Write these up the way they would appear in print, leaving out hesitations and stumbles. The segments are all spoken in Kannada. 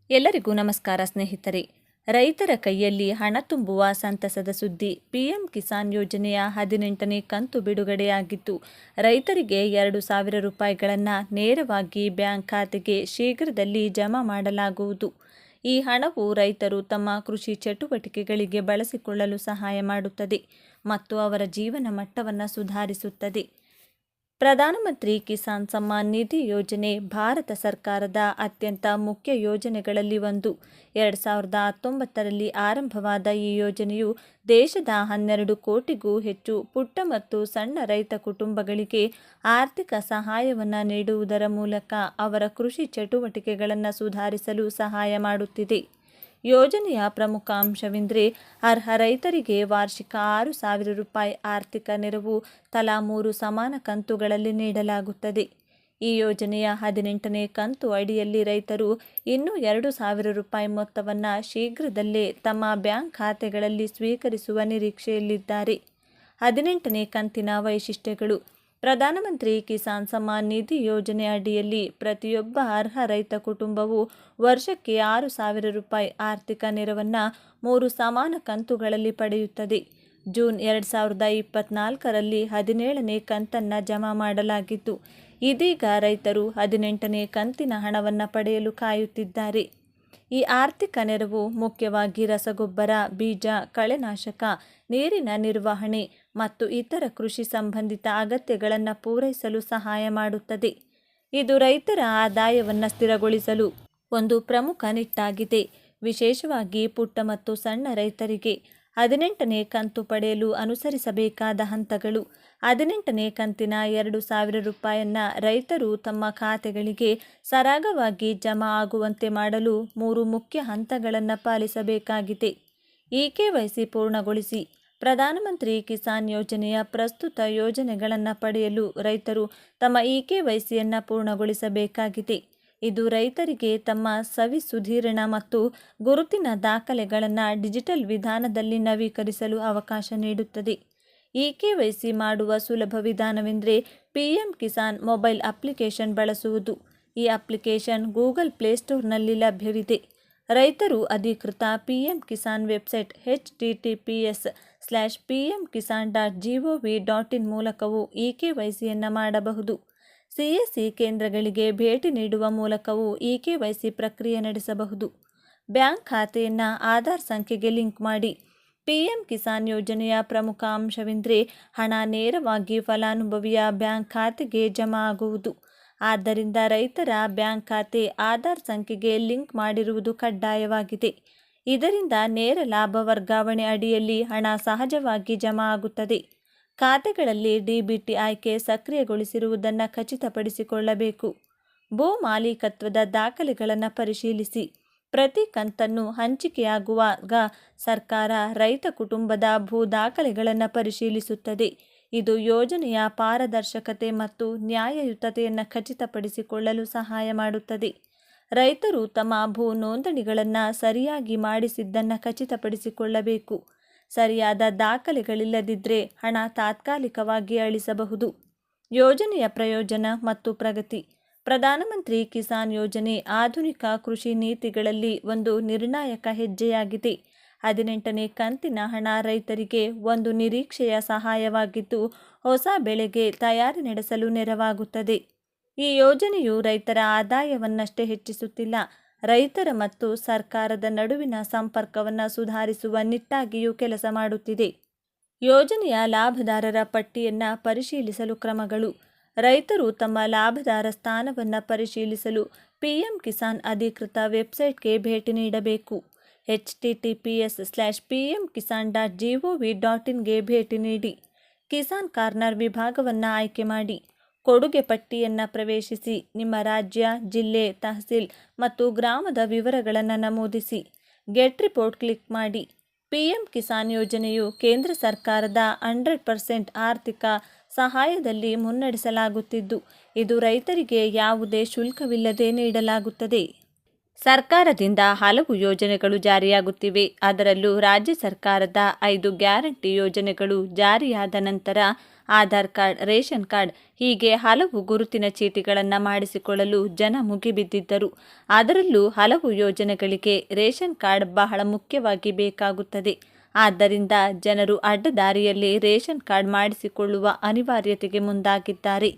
ಎಲ್ಲರಿಗೂ ನಮಸ್ಕಾರ ಸ್ನೇಹಿತರೆ. ರೈತರ ಕೈಯಲ್ಲಿ ಹಣ ತುಂಬುವ ಸಂತಸದ ಸುದ್ದಿ. ಪಿಎಂ ಕಿಸಾನ್ ಯೋಜನೆಯ 18ನೇ ಕಂತು ಬಿಡುಗಡೆಯಾಗಿದ್ದು, ರೈತರಿಗೆ 2,000 ರೂಪಾಯಿಗಳನ್ನು ನೇರವಾಗಿ ಬ್ಯಾಂಕ್ ಖಾತೆಗೆ ಶೀಘ್ರದಲ್ಲಿ ಜಮಾ ಮಾಡಲಾಗುವುದು. ಈ ಹಣವು ರೈತರು ತಮ್ಮ ಕೃಷಿ ಚಟುವಟಿಕೆಗಳಿಗೆ ಬಳಸಿಕೊಳ್ಳಲು ಸಹಾಯ ಮಾಡುತ್ತದೆ ಮತ್ತು ಅವರ ಜೀವನ ಮಟ್ಟವನ್ನು ಸುಧಾರಿಸುತ್ತದೆ. ಪ್ರಧಾನಮಂತ್ರಿ ಕಿಸಾನ್ ಸಮ್ಮಾನ್ ನಿಧಿ ಯೋಜನೆ ಭಾರತ ಸರ್ಕಾರದ ಅತ್ಯಂತ ಮುಖ್ಯ ಯೋಜನೆಗಳಲ್ಲಿ ಒಂದು. 2019ರಲ್ಲಿ ಆರಂಭವಾದ ಈ ಯೋಜನೆಯು ದೇಶದ 12 ಕೋಟಿಗೂ ಹೆಚ್ಚು ಪುಟ್ಟ ಮತ್ತು ಸಣ್ಣ ರೈತ ಕುಟುಂಬಗಳಿಗೆ ಆರ್ಥಿಕ ಸಹಾಯವನ್ನು ನೀಡುವುದರ ಮೂಲಕ ಅವರ ಕೃಷಿ ಚಟುವಟಿಕೆಗಳನ್ನು ಸುಧಾರಿಸಲು ಸಹಾಯ ಮಾಡುತ್ತಿದೆ. ಯೋಜನೆಯ ಪ್ರಮುಖ ಅಂಶವೆಂದರೆ ಅರ್ಹ ರೈತರಿಗೆ ವಾರ್ಷಿಕ 6,000 ರೂಪಾಯಿ ಆರ್ಥಿಕ ನೆರವು ತಲಾ 3 ಸಮಾನ ಕಂತುಗಳಲ್ಲಿ ನೀಡಲಾಗುತ್ತದೆ. ಈ ಯೋಜನೆಯ 18ನೇ ಕಂತು ಅಡಿಯಲ್ಲಿ ರೈತರು ಇನ್ನೂ 2,000 ರೂಪಾಯಿ ಮೊತ್ತವನ್ನು ಶೀಘ್ರದಲ್ಲೇ ತಮ್ಮ ಬ್ಯಾಂಕ್ ಖಾತೆಗಳಲ್ಲಿ ಸ್ವೀಕರಿಸುವ ನಿರೀಕ್ಷೆಯಲ್ಲಿದ್ದಾರೆ. 18ನೇ ಕಂತಿನ ವೈಶಿಷ್ಟ್ಯಗಳು. ಪ್ರಧಾನಮಂತ್ರಿ ಕಿಸಾನ್ ಸಮ್ಮಾನ್ ನಿಧಿ ಯೋಜನೆ ಅಡಿಯಲ್ಲಿ ಪ್ರತಿಯೊಬ್ಬ ಅರ್ಹ ರೈತ ಕುಟುಂಬವು ವರ್ಷಕ್ಕೆ 6,000 ರೂಪಾಯಿ ಆರ್ಥಿಕ ನೆರವನ್ನು 3 ಸಮಾನ ಕಂತುಗಳಲ್ಲಿ ಪಡೆಯುತ್ತದೆ. ಜೂನ್ 2024ರಲ್ಲಿ 17ನೇ ಕಂತನ್ನು ಜಮಾ ಮಾಡಲಾಗಿದ್ದು, ಇದೀಗ ರೈತರು 18ನೇ ಕಂತಿನ ಹಣವನ್ನು ಪಡೆಯಲು ಕಾಯುತ್ತಿದ್ದಾರೆ. ಈ ಆರ್ಥಿಕ ನೆರವು ಮುಖ್ಯವಾಗಿ ರಸಗೊಬ್ಬರ, ಬೀಜ, ಕಳೆನಾಶಕ, ನೀರಿನ ನಿರ್ವಹಣೆ ಮತ್ತು ಇತರ ಕೃಷಿ ಸಂಬಂಧಿತ ಅಗತ್ಯಗಳನ್ನು ಪೂರೈಸಲು ಸಹಾಯ ಮಾಡುತ್ತದೆ. ಇದು ರೈತರ ಆದಾಯವನ್ನು ಸ್ಥಿರಗೊಳಿಸಲು ಒಂದು ಪ್ರಮುಖ ನಿಟ್ಟಾಗಿದೆ, ವಿಶೇಷವಾಗಿ ಪುಟ್ಟ ಮತ್ತು ಸಣ್ಣ ರೈತರಿಗೆ. 18ನೇ ಕಂತು ಪಡೆಯಲು ಅನುಸರಿಸಬೇಕಾದ ಹಂತಗಳು. 18ನೇ ಕಂತಿನ 2,000 ರೂಪಾಯಿಯನ್ನು ರೈತರು ತಮ್ಮ ಖಾತೆಗಳಿಗೆ ಸರಾಗವಾಗಿ ಜಮಾ ಆಗುವಂತೆ ಮಾಡಲು 3 ಮುಖ್ಯ ಹಂತಗಳನ್ನು ಪಾಲಿಸಬೇಕಾಗಿದೆ. ಇಕೆವೈಸಿ ಪೂರ್ಣಗೊಳಿಸಿ. ಪ್ರಧಾನಮಂತ್ರಿ ಕಿಸಾನ್ ಯೋಜನೆಯ ಪ್ರಸ್ತುತ ಯೋಜನೆಗಳನ್ನು ಪಡೆಯಲು ರೈತರು ತಮ್ಮ ಇಕೆವೈಸಿಯನ್ನು ಪೂರ್ಣಗೊಳಿಸಬೇಕಾಗಿದೆ. ಇದು ರೈತರಿಗೆ ತಮ್ಮ ಸವಿಸುಧೀರಣ ಮತ್ತು ಗುರುತಿನ ದಾಖಲೆಗಳನ್ನು ಡಿಜಿಟಲ್ ವಿಧಾನದಲ್ಲಿ ನವೀಕರಿಸಲು ಅವಕಾಶ ನೀಡುತ್ತದೆ. ಇಕೆವೈಸಿ ಮಾಡುವ ಸುಲಭ ವಿಧಾನವೆಂದರೆ ಪಿಎಂ ಕಿಸಾನ್ ಮೊಬೈಲ್ ಅಪ್ಲಿಕೇಶನ್ ಬಳಸುವುದು. ಈ ಅಪ್ಲಿಕೇಶನ್ ಗೂಗಲ್ ಪ್ಲೇಸ್ಟೋರ್ನಲ್ಲಿ ಲಭ್ಯವಿದೆ. ರೈತರು ಅಧಿಕೃತ ಪಿಎಂ ಕಿಸಾನ್ ವೆಬ್ಸೈಟ್ https://pmkisan.gov.in ಮೂಲಕವೂ ಇಕೆವೈಸಿಯನ್ನು ಮಾಡಬಹುದು. ಸಿಎಸ್ಸಿ ಕೇಂದ್ರಗಳಿಗೆ ಭೇಟಿ ನೀಡುವ ಮೂಲಕವೂ ಇಕೆವೈಸಿ ಪ್ರಕ್ರಿಯೆ ನಡೆಸಬಹುದು. ಬ್ಯಾಂಕ್ ಖಾತೆಯನ್ನು ಆಧಾರ್ ಸಂಖ್ಯೆಗೆ ಲಿಂಕ್ ಮಾಡಿ. ಪಿಎಂ ಕಿಸಾನ್ ಯೋಜನೆಯ ಪ್ರಮುಖ ಅಂಶವೆಂದರೆ ಹಣ ನೇರವಾಗಿ ಫಲಾನುಭವಿಯ ಬ್ಯಾಂಕ್ ಖಾತೆಗೆ ಜಮಾ ಆಗುವುದು. ಆದ್ದರಿಂದ ರೈತರ ಬ್ಯಾಂಕ್ ಖಾತೆ ಆಧಾರ್ ಸಂಖ್ಯೆಗೆ ಲಿಂಕ್ ಮಾಡಿರುವುದು ಕಡ್ಡಾಯವಾಗಿದೆ. ಇದರಿಂದ ನೇರ ಲಾಭ ವರ್ಗಾವಣೆ ಅಡಿಯಲ್ಲಿ ಹಣ ಸಹಜವಾಗಿ ಜಮಾ ಆಗುತ್ತದೆ. ಖಾತೆಗಳಲ್ಲಿ ಡಿಬಿಟಿ ಆಯ್ಕೆ ಸಕ್ರಿಯಗೊಳಿಸಿರುವುದನ್ನು ಖಚಿತಪಡಿಸಿಕೊಳ್ಳಬೇಕು. ಭೂ ಮಾಲೀಕತ್ವದ ದಾಖಲೆಗಳನ್ನು ಪರಿಶೀಲಿಸಿ. ಪ್ರತಿ ಕಂತನ್ನು ಹಂಚಿಕೆಯಾಗುವಾಗ ಸರ್ಕಾರ ರೈತ ಕುಟುಂಬದ ಭೂ ದಾಖಲೆಗಳನ್ನು ಪರಿಶೀಲಿಸುತ್ತದೆ. ಇದು ಯೋಜನೆಯ ಪಾರದರ್ಶಕತೆ ಮತ್ತು ನ್ಯಾಯಯುತತೆಯನ್ನು ಖಚಿತಪಡಿಸಿಕೊಳ್ಳಲು ಸಹಾಯ ಮಾಡುತ್ತದೆ. ರೈತರು ತಮ್ಮ ಭೂ ನೋಂದಣಿಗಳನ್ನು ಸರಿಯಾಗಿ ಮಾಡಿಸಿದ್ದನ್ನು ಖಚಿತಪಡಿಸಿಕೊಳ್ಳಬೇಕು. ಸರಿಯಾದ ದಾಖಲೆಗಳಿಲ್ಲದಿದ್ದರೆ ಹಣ ತಾತ್ಕಾಲಿಕವಾಗಿ ಅಳಿಸಬಹುದು. ಯೋಜನೆಯ ಪ್ರಯೋಜನ ಮತ್ತು ಪ್ರಗತಿ. ಪ್ರಧಾನಮಂತ್ರಿ ಕಿಸಾನ್ ಯೋಜನೆ ಆಧುನಿಕ ಕೃಷಿ ನೀತಿಗಳಲ್ಲಿ ಒಂದು ನಿರ್ಣಾಯಕ ಹೆಜ್ಜೆಯಾಗಿದೆ. 18ನೇ ಕಂತಿನ ಹಣ ರೈತರಿಗೆ ಒಂದು ನಿರೀಕ್ಷೆಯ ಸಹಾಯವಾಗಿದ್ದು, ಹೊಸ ಬೆಳೆಗೆ ತಯಾರಿ ನಡೆಸಲು ನೆರವಾಗುತ್ತದೆ. ಈ ಯೋಜನೆಯು ರೈತರ ಆದಾಯವನ್ನಷ್ಟೇ ಹೆಚ್ಚಿಸುತ್ತಿಲ್ಲ, ರೈತರ ಮತ್ತು ಸರ್ಕಾರದ ನಡುವಿನ ಸಂಪರ್ಕವನ್ನು ಸುಧಾರಿಸುವ ನಿಟ್ಟಾಗಿಯೂ ಕೆಲಸ ಮಾಡುತ್ತಿದೆ. ಯೋಜನೆಯ ಲಾಭದಾರರ ಪಟ್ಟಿಯನ್ನು ಪರಿಶೀಲಿಸಲು ಕ್ರಮಗಳು. ರೈತರು ತಮ್ಮ ಲಾಭದಾರ ಸ್ಥಾನವನ್ನು ಪರಿಶೀಲಿಸಲು ಪಿಎಂ ಕಿಸಾನ್ ಅಧಿಕೃತ ವೆಬ್ಸೈಟ್ಗೆ ಭೇಟಿ ನೀಡಬೇಕು. https://pmkisan.gov.in ಭೇಟಿ ನೀಡಿ. ಕಿಸಾನ್ ಕಾರ್ನರ್ ವಿಭಾಗವನ್ನು ಆಯ್ಕೆ ಮಾಡಿ. ಕೊಡುಗೆ ಪಟ್ಟಿಯನ್ನು ಪ್ರವೇಶಿಸಿ. ನಿಮ್ಮ ರಾಜ್ಯ, ಜಿಲ್ಲೆ, ತಹಸೀಲ್ ಮತ್ತು ಗ್ರಾಮದ ವಿವರಗಳನ್ನು ನಮೂದಿಸಿ. ಗೆಟ್ ರಿಪೋರ್ಟ್ ಕ್ಲಿಕ್ ಮಾಡಿ. ಪಿಎಂ ಕಿಸಾನ್ ಯೋಜನೆಯು ಕೇಂದ್ರ ಸರ್ಕಾರದ 100% ಆರ್ಥಿಕ ಸಹಾಯದಲ್ಲಿ ಮುನ್ನಡೆಸಲಾಗುತ್ತಿದ್ದು, ಇದು ರೈತರಿಗೆ ಯಾವುದೇ ಶುಲ್ಕವಿಲ್ಲದೆ ನೀಡಲಾಗುತ್ತದೆ. ಸರ್ಕಾರದಿಂದ ಹಲವು ಯೋಜನೆಗಳು ಜಾರಿಯಾಗುತ್ತಿವೆ. ಅದರಲ್ಲೂ ರಾಜ್ಯ ಸರ್ಕಾರದ 5 ಗ್ಯಾರಂಟಿ ಯೋಜನೆಗಳು ಜಾರಿಯಾದ ನಂತರ ಆಧಾರ್ ಕಾರ್ಡ್, ರೇಷನ್ ಕಾರ್ಡ್ ಹೀಗೆ ಹಲವು ಗುರುತಿನ ಚೀಟಿಗಳನ್ನು ಮಾಡಿಸಿಕೊಳ್ಳಲು ಜನ ಮುಗಿಬಿದ್ದಿದ್ದರು. ಅದರಲ್ಲೂ ಹಲವು ಯೋಜನೆಗಳಿಗೆ ರೇಷನ್ ಕಾರ್ಡ್ ಬಹಳ ಮುಖ್ಯವಾಗಿ ಬೇಕಾಗುತ್ತದೆ. ಆದ್ದರಿಂದ ಜನರು ಅಡ್ಡದಾರಿಯಲ್ಲಿ ರೇಷನ್ ಕಾರ್ಡ್ ಮಾಡಿಸಿಕೊಳ್ಳುವ ಅನಿವಾರ್ಯತೆಗೆ ಮುಂದಾಗಿದ್ದಾರೆ.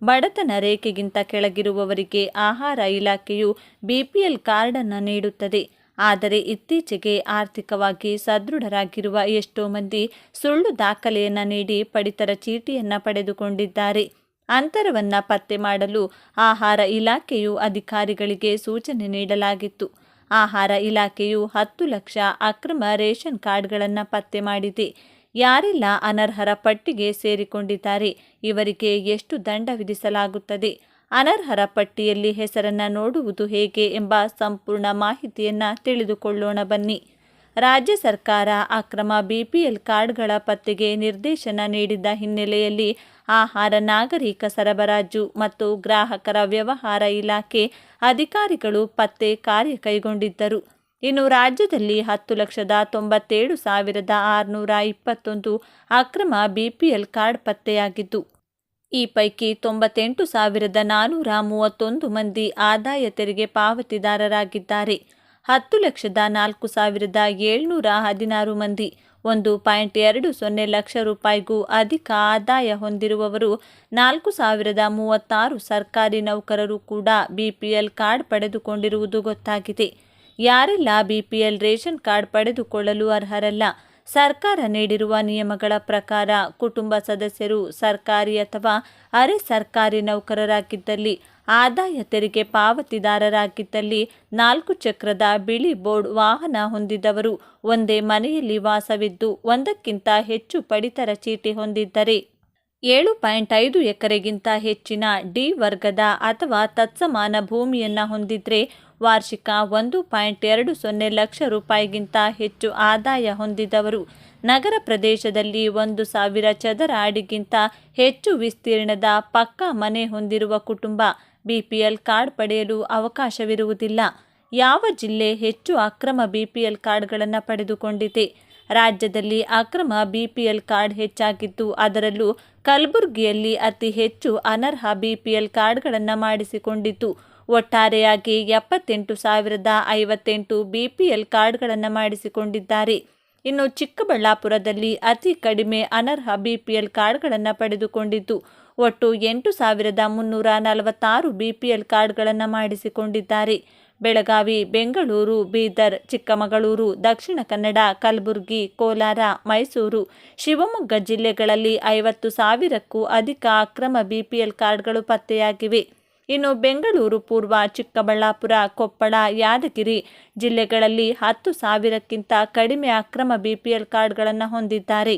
ಬಡತನ ರೇಖೆಗಿಂತ ಕೆಳಗಿರುವವರಿಗೆ ಆಹಾರ ಇಲಾಖೆಯು ಬಿಪಿಎಲ್ ಕಾರ್ಡನ್ನು ನೀಡುತ್ತದೆ. ಆದರೆ ಇತ್ತೀಚೆಗೆ ಆರ್ಥಿಕವಾಗಿ ಸದೃಢರಾಗಿರುವ ಎಷ್ಟೋ ಮಂದಿ ಸುಳ್ಳು ದಾಖಲೆಯನ್ನು ನೀಡಿ ಪಡಿತರ ಚೀಟಿಯನ್ನು ಪಡೆದುಕೊಂಡಿದ್ದಾರೆ. ಅಂತರವನ್ನು ಪತ್ತೆ ಮಾಡಲು ಆಹಾರ ಇಲಾಖೆಯು ಅಧಿಕಾರಿಗಳಿಗೆ ಸೂಚನೆ ನೀಡಲಾಗಿತ್ತು. ಆಹಾರ ಇಲಾಖೆಯು 10 ಲಕ್ಷ ಅಕ್ರಮ ರೇಷನ್ ಕಾರ್ಡ್ಗಳನ್ನು ಪತ್ತೆ ಮಾಡಿದೆ. ಯಾರೆಲ್ಲ ಅನರ್ಹರ ಪಟ್ಟಿಗೆ ಸೇರಿಕೊಂಡಿದ್ದಾರೆ, ಇವರಿಗೆ ಎಷ್ಟು ದಂಡ ವಿಧಿಸಲಾಗುತ್ತದೆ, ಅನರ್ಹರ ಪಟ್ಟಿಯಲ್ಲಿ ಹೆಸರನ್ನು ನೋಡುವುದು ಹೇಗೆ ಎಂಬ ಸಂಪೂರ್ಣ ಮಾಹಿತಿಯನ್ನು ತಿಳಿದುಕೊಳ್ಳೋಣ ಬನ್ನಿ. ರಾಜ್ಯ ಸರ್ಕಾರ ಅಕ್ರಮ ಬಿಪಿಎಲ್ ಕಾರ್ಡ್ಗಳ ಪತ್ತೆಗೆ ನಿರ್ದೇಶನ ನೀಡಿದ್ದ ಹಿನ್ನೆಲೆಯಲ್ಲಿ ಆಹಾರ, ನಾಗರಿಕ ಸರಬರಾಜು ಮತ್ತು ಗ್ರಾಹಕರ ವ್ಯವಹಾರ ಇಲಾಖೆ ಅಧಿಕಾರಿಗಳು ಪತ್ತೆ ಕಾರ್ಯ ಕೈಗೊಂಡಿದ್ದರು. ಇನ್ನು ರಾಜ್ಯದಲ್ಲಿ 10,97,621 ಅಕ್ರಮ ಬಿಪಿಎಲ್ ಕಾರ್ಡ್ ಪತ್ತೆಯಾಗಿದ್ದು, ಈ ಪೈಕಿ 98,431 ಮಂದಿ ಆದಾಯ ತೆರಿಗೆ ಪಾವತಿದಾರರಾಗಿದ್ದಾರೆ. 10,04,716 ಮಂದಿ 1.20 ಲಕ್ಷ ರೂಪಾಯಿಗೂ ಅಧಿಕ ಆದಾಯ ಹೊಂದಿರುವವರು, 4,036 ಸರ್ಕಾರಿ ನೌಕರರು ಕೂಡ ಬಿಪಿಎಲ್ ಕಾರ್ಡ್ ಪಡೆದುಕೊಂಡಿರುವುದು ಗೊತ್ತಾಗಿದೆ. ಯಾರೆಲ್ಲ ಬಿಪಿಎಲ್ ರೇಷನ್ ಕಾರ್ಡ್ ಪಡೆದುಕೊಳ್ಳಲು ಅರ್ಹರಲ್ಲ? ಸರ್ಕಾರ ನೀಡಿರುವ ನಿಯಮಗಳ ಪ್ರಕಾರ ಕುಟುಂಬ ಸದಸ್ಯರು ಸರ್ಕಾರಿ ಅಥವಾ ಅರೆ ಸರ್ಕಾರಿ ನೌಕರರಾಗಿದ್ದಲ್ಲಿ, ಆದಾಯ ತೆರಿಗೆ ಪಾವತಿದಾರರಾಗಿದ್ದಲ್ಲಿ, 4 ಚಕ್ರದ ಬಿಳಿ ಬೋರ್ಡ್ ವಾಹನ ಹೊಂದಿದವರು, ಒಂದೇ ಮನೆಯಲ್ಲಿ ವಾಸವಿದ್ದು ಒಂದಕ್ಕಿಂತ ಹೆಚ್ಚು ಪಡಿತರ ಚೀಟಿ ಹೊಂದಿದ್ದರೆ, 7.5 ಎಕರೆಗಿಂತ ಹೆಚ್ಚಿನ ಡಿ ವರ್ಗದ ಅಥವಾ ತತ್ಸಮಾನ ಭೂಮಿಯನ್ನು ಹೊಂದಿದ್ರೆ, ವಾರ್ಷಿಕ 1.20 ಲಕ್ಷ ರೂಪಾಯಿಗಿಂತ ಹೆಚ್ಚು ಆದಾಯ ಹೊಂದಿದವರು, ನಗರ ಪ್ರದೇಶದಲ್ಲಿ 1,000 ಚದರ ಅಡಿಗಿಂತ ಹೆಚ್ಚು ವಿಸ್ತೀರ್ಣದ ಪಕ್ಕಾ ಮನೆ ಹೊಂದಿರುವ ಕುಟುಂಬ ಬಿಪಿಎಲ್ ಕಾರ್ಡ್ ಪಡೆಯಲು ಅವಕಾಶವಿರುವುದಿಲ್ಲ. ಯಾವ ಜಿಲ್ಲೆ ಹೆಚ್ಚು ಅಕ್ರಮ ಬಿಪಿಎಲ್ ಕಾರ್ಡ್ಗಳನ್ನು ಪಡೆದುಕೊಂಡಿದೆ? ರಾಜ್ಯದಲ್ಲಿ ಅಕ್ರಮ ಬಿಪಿಎಲ್ ಕಾರ್ಡ್ ಹೆಚ್ಚಾಗಿದ್ದು, ಅದರಲ್ಲೂ ಕಲಬುರಗಿಯಲ್ಲಿ ಅತಿ ಹೆಚ್ಚು ಅನರ್ಹ ಬಿಪಿಎಲ್ ಕಾರ್ಡ್ಗಳನ್ನು ಮಾಡಿಸಿಕೊಂಡಿದ್ದು, ಒಟ್ಟಾರೆಯಾಗಿ 78,058 ಬಿಪಿಎಲ್ ಕಾರ್ಡ್ಗಳನ್ನು ಮಾಡಿಸಿಕೊಂಡಿದ್ದಾರೆ. ಇನ್ನು ಚಿಕ್ಕಬಳ್ಳಾಪುರದಲ್ಲಿ ಅತಿ ಕಡಿಮೆ ಅನರ್ಹ ಬಿಪಿಎಲ್ ಕಾರ್ಡ್ಗಳನ್ನು ಪಡೆದುಕೊಂಡಿದ್ದು, ಒಟ್ಟು 8,346 ಬಿಪಿಎಲ್ ಕಾರ್ಡ್ಗಳನ್ನು ಮಾಡಿಸಿಕೊಂಡಿದ್ದಾರೆ. ಬೆಳಗಾವಿ, ಬೆಂಗಳೂರು, ಬೀದರ್, ಚಿಕ್ಕಮಗಳೂರು, ದಕ್ಷಿಣ ಕನ್ನಡ, ಕಲಬುರಗಿ, ಕೋಲಾರ, ಮೈಸೂರು, ಶಿವಮೊಗ್ಗ ಜಿಲ್ಲೆಗಳಲ್ಲಿ 50,000ಕ್ಕೂ ಅಧಿಕ ಅಕ್ರಮ ಬಿಪಿಎಲ್ ಕಾರ್ಡ್ಗಳು ಪತ್ತೆಯಾಗಿವೆ. ಇನ್ನು ಬೆಂಗಳೂರು ಪೂರ್ವ, ಚಿಕ್ಕಬಳ್ಳಾಪುರ, ಕೊಪ್ಪಳ, ಯಾದಗಿರಿ ಜಿಲ್ಲೆಗಳಲ್ಲಿ 10,000ಕ್ಕಿಂತ ಕಡಿಮೆ ಅಕ್ರಮ ಬಿಪಿಎಲ್ ಕಾರ್ಡ್ಗಳನ್ನು ಹೊಂದಿದ್ದಾರೆ.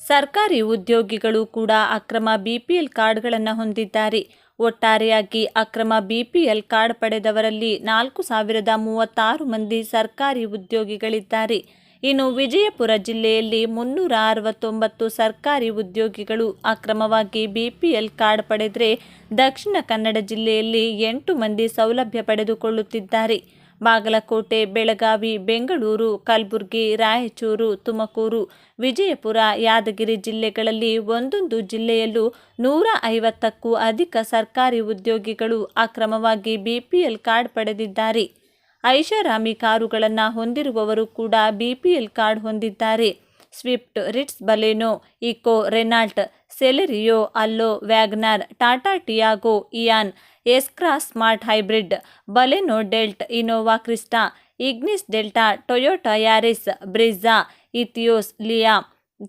ಸರ್ಕಾರಿ ಉದ್ಯೋಗಿಗಳು ಕೂಡ ಅಕ್ರಮ ಬಿಪಿಎಲ್ ಕಾರ್ಡ್ಗಳನ್ನು ಹೊಂದಿದ್ದಾರೆ. ಒಟ್ಟಾರೆಯಾಗಿ ಅಕ್ರಮ ಬಿಪಿಎಲ್ ಕಾರ್ಡ್ ಪಡೆದವರಲ್ಲಿ 4,036 ಮಂದಿ ಸರ್ಕಾರಿ ಉದ್ಯೋಗಿಗಳಿದ್ದಾರೆ. ಇನ್ನು ವಿಜಯಪುರ ಜಿಲ್ಲೆಯಲ್ಲಿ 369 ಸರ್ಕಾರಿ ಉದ್ಯೋಗಿಗಳು ಅಕ್ರಮವಾಗಿ ಬಿಪಿಎಲ್ ಕಾರ್ಡ್ ಪಡೆದರೆ, ದಕ್ಷಿಣ ಕನ್ನಡ ಜಿಲ್ಲೆಯಲ್ಲಿ 8 ಮಂದಿ ಸೌಲಭ್ಯ ಪಡೆದುಕೊಳ್ಳುತ್ತಿದ್ದಾರೆ. ಬಾಗಲಕೋಟೆ, ಬೆಳಗಾವಿ, ಬೆಂಗಳೂರು, ಕಲಬುರಗಿ, ರಾಯಚೂರು, ತುಮಕೂರು, ವಿಜಯಪುರ, ಯಾದಗಿರಿ ಜಿಲ್ಲೆಗಳಲ್ಲಿ ಒಂದೊಂದು ಜಿಲ್ಲೆಯಲ್ಲೂ 150ಕ್ಕೂ ಅಧಿಕ ಸರ್ಕಾರಿ ಉದ್ಯೋಗಿಗಳು ಅಕ್ರಮವಾಗಿ ಬಿಪಿಎಲ್ ಕಾರ್ಡ್ ಪಡೆದಿದ್ದಾರೆ. ಐಷಾರಾಮಿ ಕಾರುಗಳನ್ನು ಹೊಂದಿರುವವರು ಕೂಡ ಬಿಪಿಎಲ್ ಕಾರ್ಡ್ ಹೊಂದಿದ್ದಾರೆ. Swift, Ritz Baleno, Eeco, Renault, Celerio, Alto, WagonR, Tata Tiago, Eon, S Cross smart hybrid, Baleno Delta, Innova Crysta, Ignis Delta, Toyota Yaris, Brezza, Etios, Liva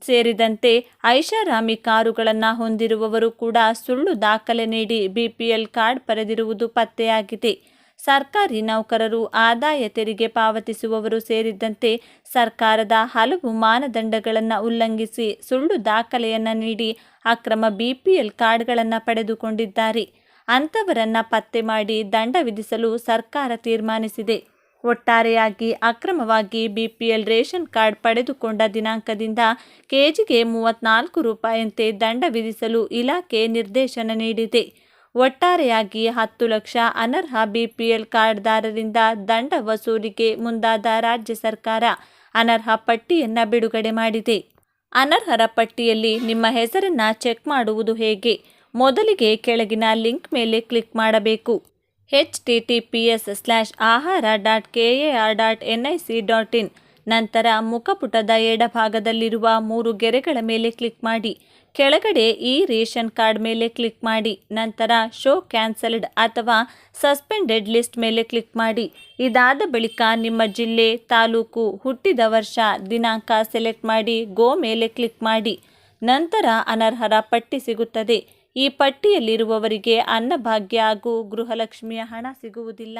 ಸೇರಿದಂತೆ ಐಷಾರಾಮಿ ಕಾರುಗಳನ್ನು ಹೊಂದಿರುವವರು ಕೂಡ ಸುಳ್ಳು ದಾಖಲೆ ನೀಡಿ ಬಿಪಿಎಲ್ ಕಾರ್ಡ್ ಪಡೆದಿರುವುದು ಪತ್ತೆಯಾಗಿದೆ. ಸರ್ಕಾರಿ ನೌಕರರು, ಆದಾಯ ತೆರಿಗೆ ಪಾವತಿಸುವವರು ಸೇರಿದಂತೆ ಸರ್ಕಾರದ ಹಲವು ಮಾನದಂಡಗಳನ್ನು ಉಲ್ಲಂಘಿಸಿ ಸುಳ್ಳು ದಾಖಲೆಯನ್ನು ನೀಡಿ ಅಕ್ರಮ ಬಿಪಿಎಲ್ ಕಾರ್ಡ್ಗಳನ್ನು ಪಡೆದುಕೊಂಡಿದ್ದಾರೆ. ಅಂಥವರನ್ನು ಪತ್ತೆ ಮಾಡಿ ದಂಡ ವಿಧಿಸಲು ಸರ್ಕಾರ ತೀರ್ಮಾನಿಸಿದೆ. ಒಟ್ಟಾರೆಯಾಗಿ ಅಕ್ರಮವಾಗಿ ಬಿಪಿಎಲ್ ರೇಷನ್ ಕಾರ್ಡ್ ಪಡೆದುಕೊಂಡ ದಿನಾಂಕದಿಂದ ಕೆಜಿಗೆ 34 ರೂಪಾಯಿಯಂತೆ ದಂಡ ವಿಧಿಸಲು ಇಲಾಖೆ ನಿರ್ದೇಶನ ನೀಡಿದೆ. ಒಟ್ಟಾರೆಯಾಗಿ 10 ಲಕ್ಷ ಅನರ್ಹ ಬಿಪಿಎಲ್ ಕಾರ್ಡ್ದಾರರಿಂದ ದಂಡ ವಸೂಲಿಗೆ ಮುಂದಾದ ರಾಜ್ಯ ಸರ್ಕಾರ ಅನರ್ಹ ಪಟ್ಟಿಯನ್ನು ಬಿಡುಗಡೆ ಮಾಡಿದೆ. ಅನರ್ಹರ ಪಟ್ಟಿಯಲ್ಲಿ ನಿಮ್ಮ ಹೆಸರನ್ನು ಚೆಕ್ ಮಾಡುವುದು ಹೇಗೆ? ಮೊದಲಿಗೆ ಕೆಳಗಿನ ಲಿಂಕ್ ಮೇಲೆ ಕ್ಲಿಕ್ ಮಾಡಬೇಕು. https:/ahara.kar.nic.in. ನಂತರ ಮುಖಪುಟದ ಎಡಭಾಗದಲ್ಲಿರುವ 3 ಗೆರೆಗಳ ಮೇಲೆ ಕ್ಲಿಕ್ ಮಾಡಿ. ಕೆಳಗಡೆ ಈ ರೇಷನ್ ಕಾರ್ಡ್ ಮೇಲೆ ಕ್ಲಿಕ್ ಮಾಡಿ. ನಂತರ ಶೋ ಕ್ಯಾನ್ಸಲ್ಡ್ ಅಥವಾ ಸಸ್ಪೆಂಡೆಡ್ ಲಿಸ್ಟ್ ಮೇಲೆ ಕ್ಲಿಕ್ ಮಾಡಿ. ಇದಾದ ಬಳಿಕ ನಿಮ್ಮ ಜಿಲ್ಲೆ, ತಾಲೂಕು, ಹುಟ್ಟಿದ ವರ್ಷ, ದಿನಾಂಕ ಸೆಲೆಕ್ಟ್ ಮಾಡಿ ಗೋ ಮೇಲೆ ಕ್ಲಿಕ್ ಮಾಡಿ. ನಂತರ ಅನರ್ಹರ ಪಟ್ಟಿ ಸಿಗುತ್ತದೆ. ಈ ಪಟ್ಟಿಯಲ್ಲಿರುವವರಿಗೆ ಅನ್ನಭಾಗ್ಯ ಹಾಗೂ ಗೃಹಲಕ್ಷ್ಮಿಯ ಹಣ ಸಿಗುವುದಿಲ್ಲ.